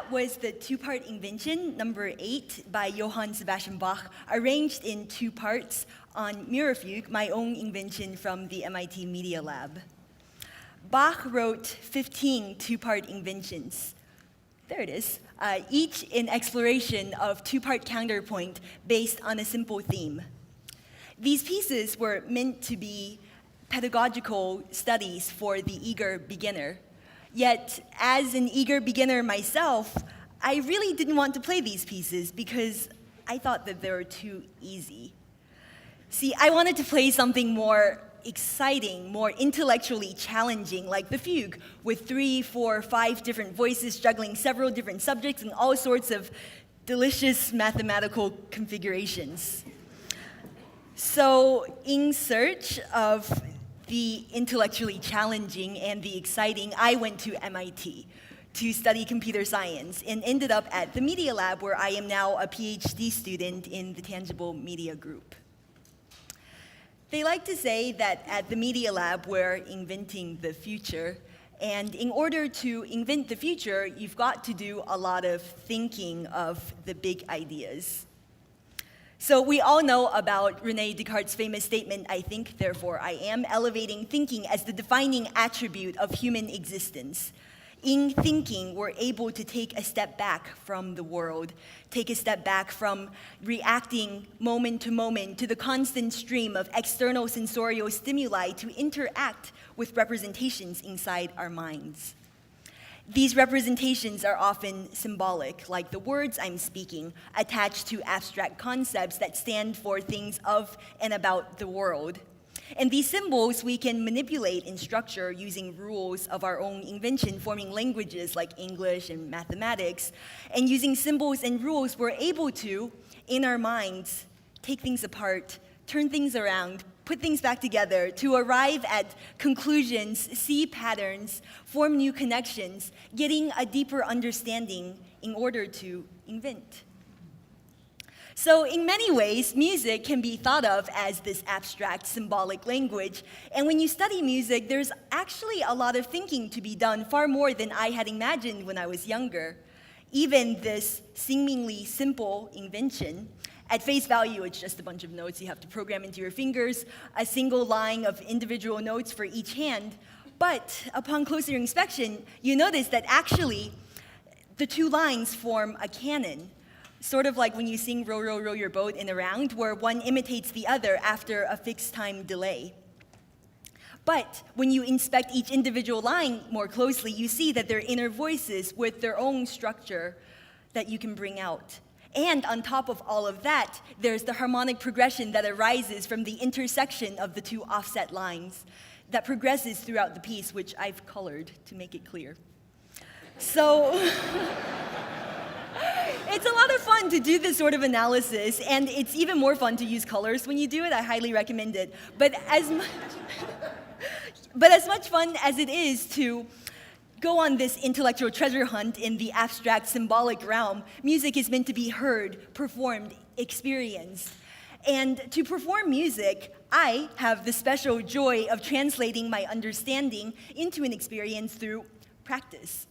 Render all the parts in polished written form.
that was the two-part invention, number 8, by Johann Sebastian Bach, arranged in 2 parts on Mirafugue, my own invention from the MIT Media Lab. Bach wrote 15 two-part inventions. There it is, each in exploration of 2-part counterpoint based on a simple theme. These pieces were meant to be pedagogical studies for the eager beginner. Yet, as an eager beginner myself, I really didn't want to play these pieces because I thought that they were too easy. See, I wanted to play something more exciting, more intellectually challenging, like the fugue, with 3, 4, 5 different voices juggling several different subjects and all sorts of delicious mathematical configurations. So, in search of the intellectually challenging and the exciting, I went to MIT to study computer science and ended up at the Media Lab, where I am now a Ph.D. student in the Tangible Media group. They like to say that at the Media Lab, we're inventing the future. And in order to invent the future, you've got to do a lot of thinking of the big ideas. So we all know about René Descartes' famous statement, "I think, therefore I am," elevating thinking as the defining attribute of human existence. In thinking, we're able to take a step back from the world, take a step back from reacting moment to moment to the constant stream of external sensorial stimuli to interact with representations inside our minds. These representations are often symbolic, like the words I'm speaking, attached to abstract concepts that stand for things of and about the world. And these symbols we can manipulate in structure using rules of our own invention, forming languages like English and mathematics. And using symbols and rules, we're able to, in our minds, take things apart, turn things around, put things back together to arrive at conclusions, see patterns, form new connections, getting a deeper understanding in order to invent. So in many ways, music can be thought of as this abstract, symbolic language. And when you study music, there's actually a lot of thinking to be done, far more than I had imagined when I was younger. Even this seemingly simple invention, at face value, it's just a bunch of notes you have to program into your fingers, a single line of individual notes for each hand. But upon closer inspection, you notice that actually the 2 lines form a canon, sort of like when you sing "Row, row, row your boat" in a round, where one imitates the other after a fixed time delay. But when you inspect each individual line more closely, you see that they're inner voices with their own structure that you can bring out. And on top of all of that, there's the harmonic progression that arises from the intersection of the 2 offset lines that progresses throughout the piece, which I've colored to make it clear. So it's a lot of fun to do this sort of analysis, and it's even more fun to use colors when you do it. I highly recommend it. But as much fun as it is to go on this intellectual treasure hunt in the abstract symbolic realm, music is meant to be heard, performed, experienced. And to perform music, I have the special joy of translating my understanding into an experience through practice.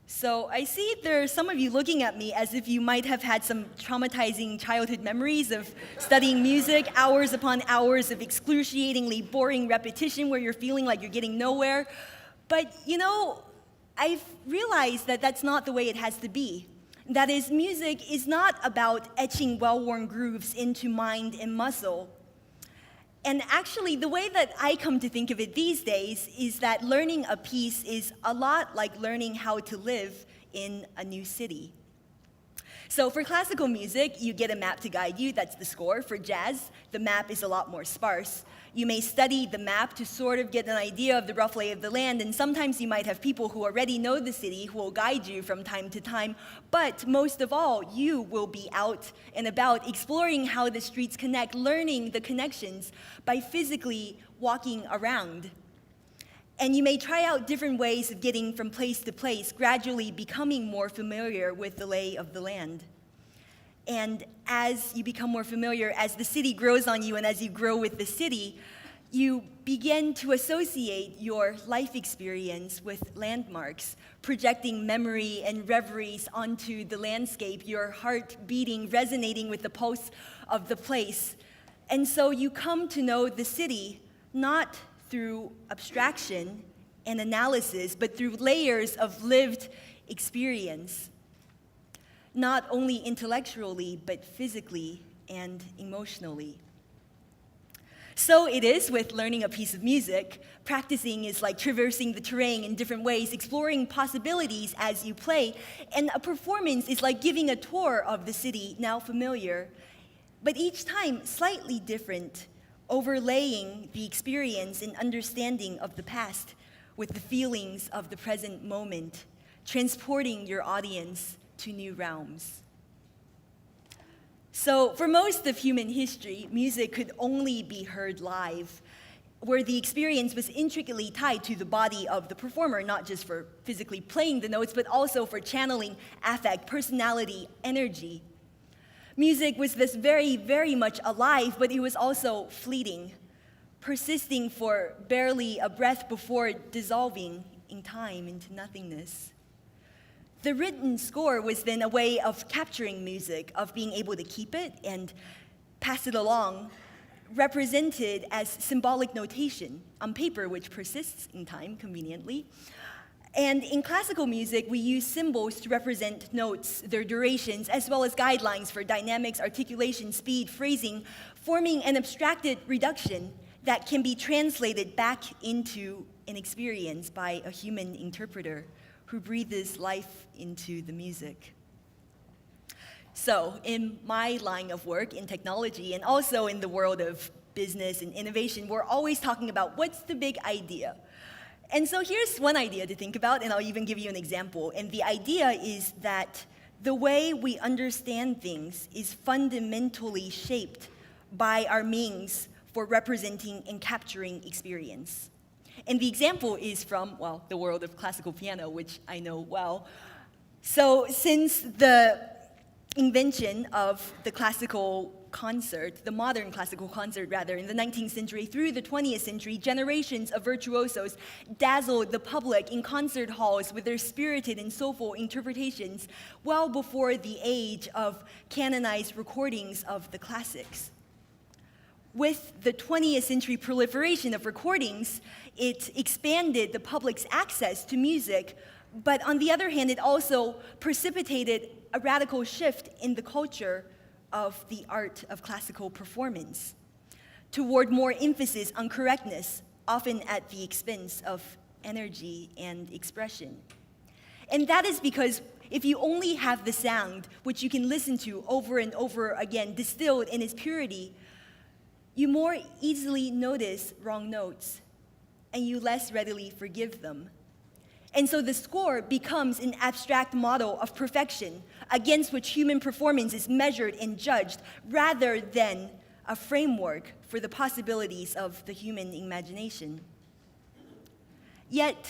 So I see there are some of you looking at me as if you might have had some traumatizing childhood memories of studying music, hours upon hours of excruciatingly boring repetition where you're feeling like you're getting nowhere. But, you know, I've realized that that's not the way it has to be. That is, music is not about etching well-worn grooves into mind and muscle. And actually, the way that I come to think of it these days is that learning a piece is a lot like learning how to live in a new city. So for classical music, you get a map to guide you, that's the score. For jazz, the map is a lot more sparse. You may study the map to sort of get an idea of the rough lay of the land, and sometimes you might have people who already know the city who will guide you from time to time, but most of all, you will be out and about exploring how the streets connect, learning the connections by physically walking around. And you may try out different ways of getting from place to place, gradually becoming more familiar with the lay of the land. And as you become more familiar, as the city grows on you and as you grow with the city, you begin to associate your life experience with landmarks, projecting memory and reveries onto the landscape, your heart beating, resonating with the pulse of the place. And so you come to know the city not through abstraction and analysis, but through layers of lived experience, not only intellectually, but physically and emotionally. So it is with learning a piece of music. Practicing is like traversing the terrain in different ways, exploring possibilities as you play. And a performance is like giving a tour of the city, now familiar, but each time slightly different, overlaying the experience and understanding of the past with the feelings of the present moment, transporting your audience to new realms. So for most of human history, music could only be heard live, where the experience was intricately tied to the body of the performer, not just for physically playing the notes, but also for channeling affect, personality, energy. Music was this very, very much alive, but it was also fleeting, persisting for barely a breath before dissolving in time into nothingness. The written score was then a way of capturing music, of being able to keep it and pass it along, represented as symbolic notation on paper, which persists in time conveniently. And in classical music, we use symbols to represent notes, their durations, as well as guidelines for dynamics, articulation, speed, phrasing, forming an abstracted reduction that can be translated back into an experience by a human interpreter who breathes life into the music. So, in my line of work in technology and also in the world of business and innovation, we're always talking about what's the big idea. And so here's one idea to think about, and I'll even give you an example. And the idea is that the way we understand things is fundamentally shaped by our means for representing and capturing experience. And the example is from, well, the world of classical piano, which I know well. So since the invention of the classical concert, the modern classical concert rather, in the 19th century through the 20th century, generations of virtuosos dazzled the public in concert halls with their spirited and soulful interpretations well before the age of canonized recordings of the classics. With the 20th century proliferation of recordings, it expanded the public's access to music, but on the other hand, it also precipitated a radical shift in the culture of the art of classical performance toward more emphasis on correctness, often at the expense of energy and expression. And that is because if you only have the sound, which you can listen to over and over again, distilled in its purity, you more easily notice wrong notes, and you less readily forgive them. And so the score becomes an abstract model of perfection against which human performance is measured and judged, rather than a framework for the possibilities of the human imagination. Yet,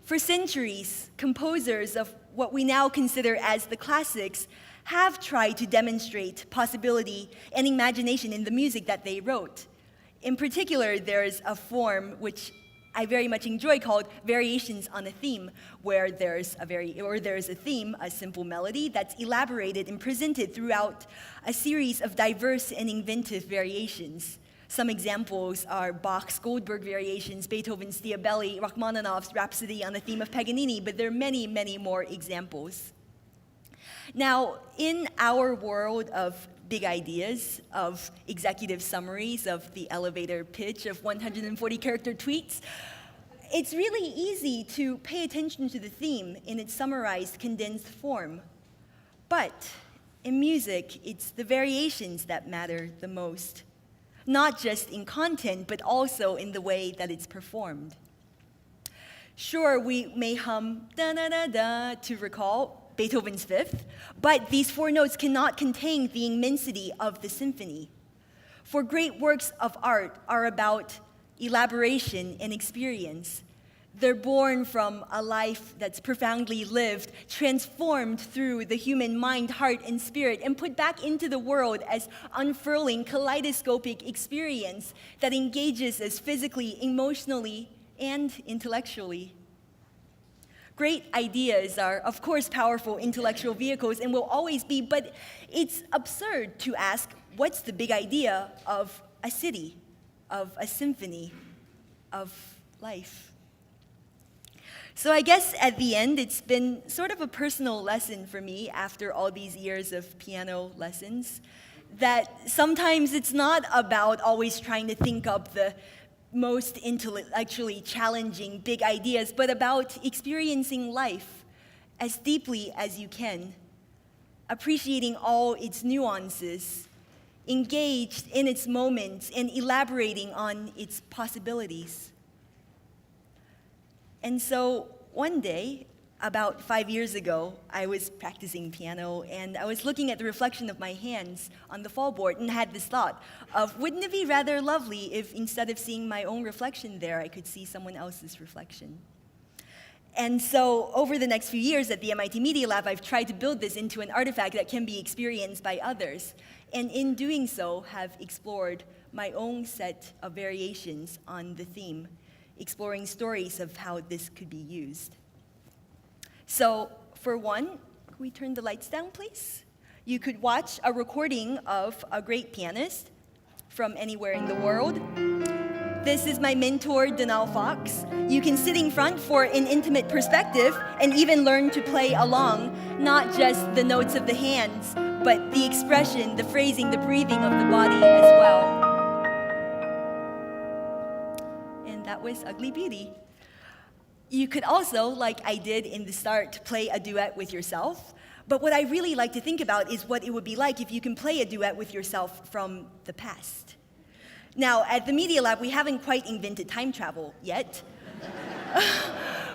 for centuries, composers of what we now consider as the classics have tried to demonstrate possibility and imagination in the music that they wrote. In particular, there's a form which I very much enjoy called variations on a theme, where there's a theme, a simple melody that's elaborated and presented throughout a series of diverse and inventive variations. Some examples are Bach's Goldberg variations, Beethoven's Diabelli, Rachmaninoff's Rhapsody on the theme of Paganini, but there are many, many more examples. Now, in our world of big ideas, of executive summaries, of the elevator pitch of 140-character tweets, it's really easy to pay attention to the theme in its summarized, condensed form. But in music, it's the variations that matter the most, not just in content, but also in the way that it's performed. Sure, we may hum da-da-da-da to recall Beethoven's Fifth, but these four notes cannot contain the immensity of the symphony. For great works of art are about elaboration and experience. They're born from a life that's profoundly lived, transformed through the human mind, heart, and spirit, and put back into the world as unfurling, kaleidoscopic experience that engages us physically, emotionally, and intellectually. Great ideas are, of course, powerful intellectual vehicles and will always be, but it's absurd to ask, what's the big idea of a city, of a symphony, of life? So I guess at the end, it's been sort of a personal lesson for me after all these years of piano lessons, that sometimes it's not about always trying to think up the most intellectually challenging big ideas, but about experiencing life as deeply as you can, appreciating all its nuances, engaged in its moments, and elaborating on its possibilities. And so one day, about 5 years ago, I was practicing piano, and I was looking at the reflection of my hands on the fallboard and had this thought of, wouldn't it be rather lovely if instead of seeing my own reflection there, I could see someone else's reflection? And so over the next few years at the MIT Media Lab, I've tried to build this into an artifact that can be experienced by others. And in doing so, have explored my own set of variations on the theme, exploring stories of how this could be used. So, for one, can we turn the lights down, please? You could watch a recording of a great pianist from anywhere in the world. This is my mentor, Donal Fox. You can sit in front for an intimate perspective and even learn to play along, not just the notes of the hands, but the expression, the phrasing, the breathing of the body as well. That was Ugly Beauty. You could also, like I did in the start, play a duet with yourself. But what I really like to think about is what it would be like if you can play a duet with yourself from the past. Now, at the Media Lab, we haven't quite invented time travel yet.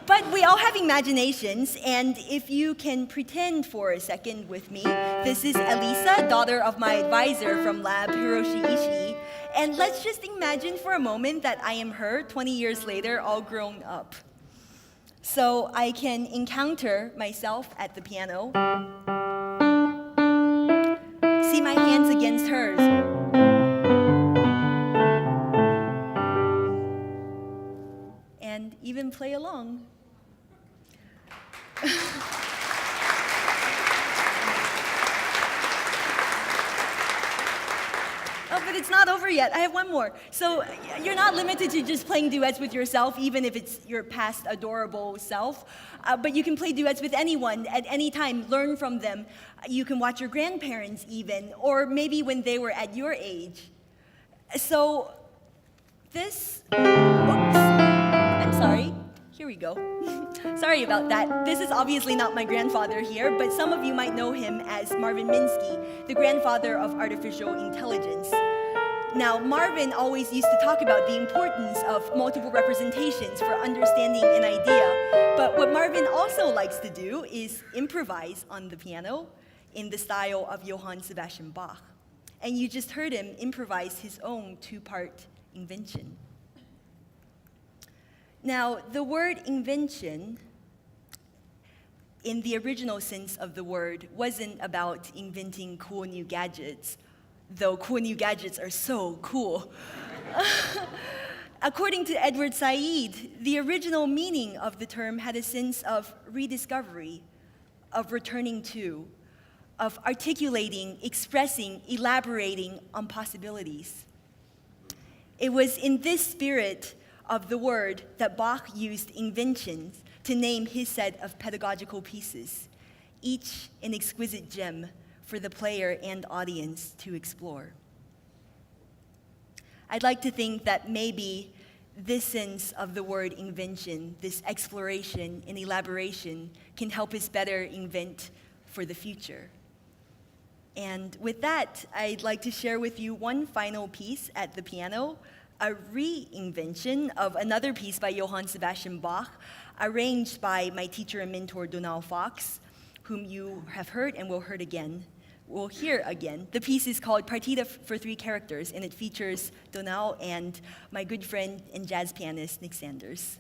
But we all have imaginations, and if you can pretend for a second with me, this is Elisa, daughter of my advisor from Lab, Hiroshi Ishii, and let's just imagine for a moment that I am her 20 years later, all grown up. So I can encounter myself at the piano, see my hands against hers, and even play along. Oh, but it's not over yet. I have one more. So you're not limited to just playing duets with yourself, even if it's your past adorable self. But you can play duets with anyone at any time. Learn from them. You can watch your grandparents even, or maybe when they were at your age. So this, oops, I'm sorry. Here we go. Sorry about that. This is obviously not my grandfather here, but some of you might know him as Marvin Minsky, the grandfather of artificial intelligence. Now, Marvin always used to talk about the importance of multiple representations for understanding an idea, but what Marvin also likes to do is improvise on the piano in the style of Johann Sebastian Bach. And you just heard him improvise his own two-part invention. Now, the word invention, in the original sense of the word, wasn't about inventing cool new gadgets, though cool new gadgets are so cool. According to Edward Said, the original meaning of the term had a sense of rediscovery, of returning to, of articulating, expressing, elaborating on possibilities. It was in this spirit of the word that Bach used inventions to name his set of pedagogical pieces, each an exquisite gem for the player and audience to explore. I'd like to think that maybe this sense of the word invention, this exploration and elaboration, can help us better invent for the future. And with that, I'd like to share with you one final piece at the piano, a reinvention of another piece by Johann Sebastian Bach, arranged by my teacher and mentor, Donal Fox, whom you have heard and will hear again. The piece is called Partita for Three Characters, and it features Donal and my good friend and jazz pianist, Nick Sanders.